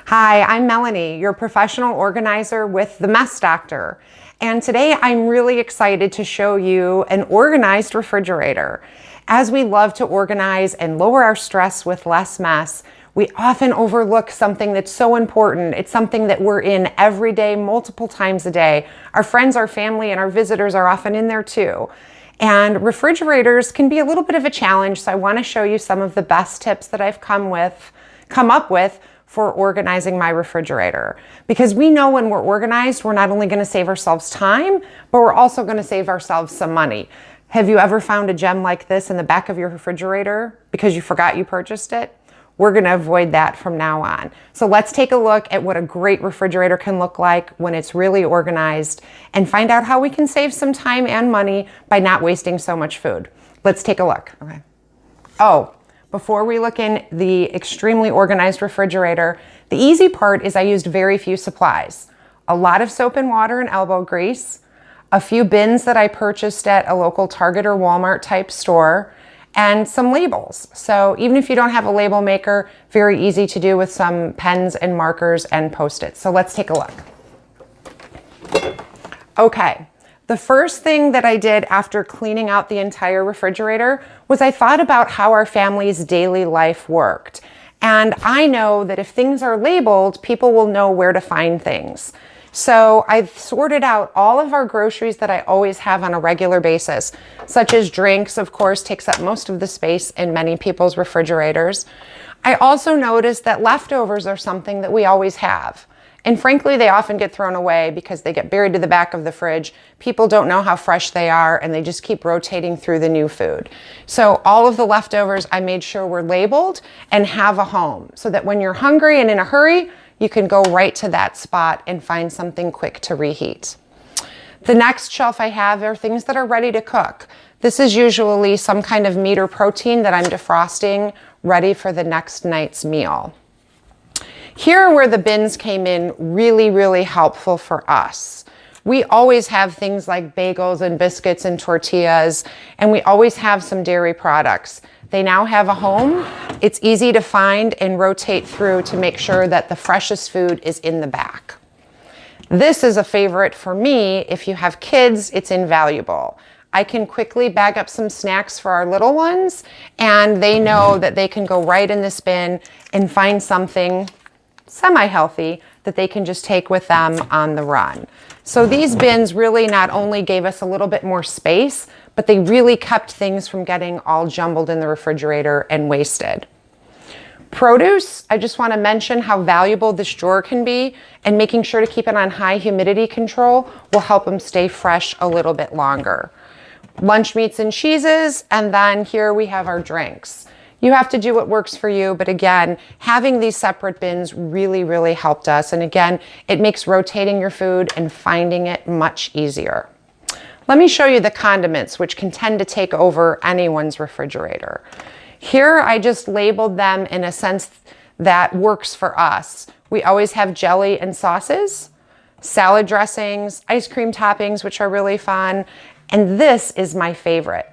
Hi, I'm Melanie, your professional organizer with The Mess Doctor. And today I'm really excited to show you an organized refrigerator. As we love to organize and lower our stress with less mess, we often overlook something that's so important. It's something that we're in every day, multiple times a day. Our friends, our family, and our visitors are often in there too. And refrigerators can be a little bit of a challenge, so I want to show you some of the best tips that I've come up with for organizing my refrigerator. Because we know when we're organized, we're not only going to save ourselves time, but we're also going to save ourselves some money. Have you ever found a gem like this in the back of your refrigerator because you forgot you purchased it? We're going to avoid that from now on. So let's take a look at what a great refrigerator can look like when it's really organized and find out how we can save some time and money by not wasting so much food. Let's take a look. Okay. Before we look in the extremely organized refrigerator, the easy part is I used very few supplies. A lot of soap and water and elbow grease, a few bins that I purchased at a local Target or Walmart type store, and some labels. So even if you don't have a label maker, very easy to do with some pens and markers and Post-its. So let's take a look. Okay. The first thing that I did after cleaning out the entire refrigerator was I thought about how our family's daily life worked. And I know that if things are labeled, people will know where to find things. So I've sorted out all of our groceries that I always have on a regular basis, such as drinks, of course, takes up most of the space in many people's refrigerators. I also noticed that leftovers are something that we always have. And frankly, they often get thrown away because they get buried to the back of the fridge. People don't know how fresh they are, and they just keep rotating through the new food. So all of the leftovers I made sure were labeled and have a home so that when you're hungry and in a hurry, you can go right to that spot and find something quick to reheat. The next shelf I have are things that are ready to cook. This is usually some kind of meat or protein that I'm defrosting, ready for the next night's meal. Here are where the bins came in really helpful for us. We always have things like bagels and biscuits and tortillas, and we always have some dairy products. They now have a home. It's easy to find and rotate through to make sure that the freshest food is in the back. This is a favorite for me. If you have kids, it's invaluable. I can quickly bag up some snacks for our little ones, and they know that they can go right in this bin and find something semi-healthy that they can just take with them on the run. So these bins really not only gave us a little bit more space, but they really kept things from getting all jumbled in the refrigerator and wasted. Produce, I just want to mention how valuable this drawer can be, and making sure to keep it on high humidity control will help them stay fresh a little bit longer. Lunch meats and cheeses, and then here we have our drinks. You have to do what works for you, but again, having these separate bins really helped us. And again, it makes rotating your food and finding it much easier. Let me show you the condiments, which can tend to take over anyone's refrigerator. Here, I just labeled them in a sense that works for us. We always have jelly and sauces, salad dressings, ice cream toppings, which are really fun, and this is my favorite.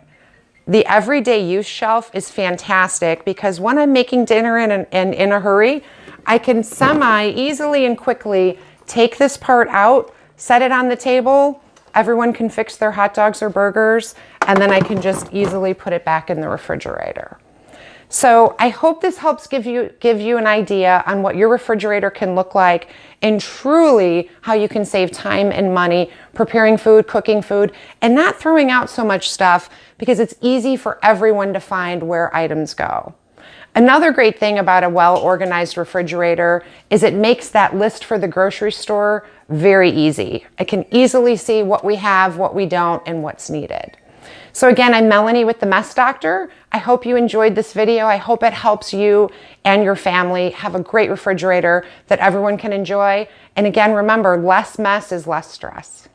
The everyday use shelf is fantastic because when I'm making dinner and in a hurry, I can semi-easily and quickly take this part out, set it on the table, everyone can fix their hot dogs or burgers, and then I can just easily put it back in the refrigerator. So I hope this helps give you an idea on what your refrigerator can look like and truly how you can save time and money preparing food, cooking food, and not throwing out so much stuff because it's easy for everyone to find where items go. Another great thing about a well-organized refrigerator is it makes that list for the grocery store very easy. I can easily see what we have, what we don't, and what's needed. So again, I'm Melanie with The Mess Doctor. I hope you enjoyed this video. I hope it helps you and your family have a great refrigerator that everyone can enjoy. And again, remember, less mess is less stress.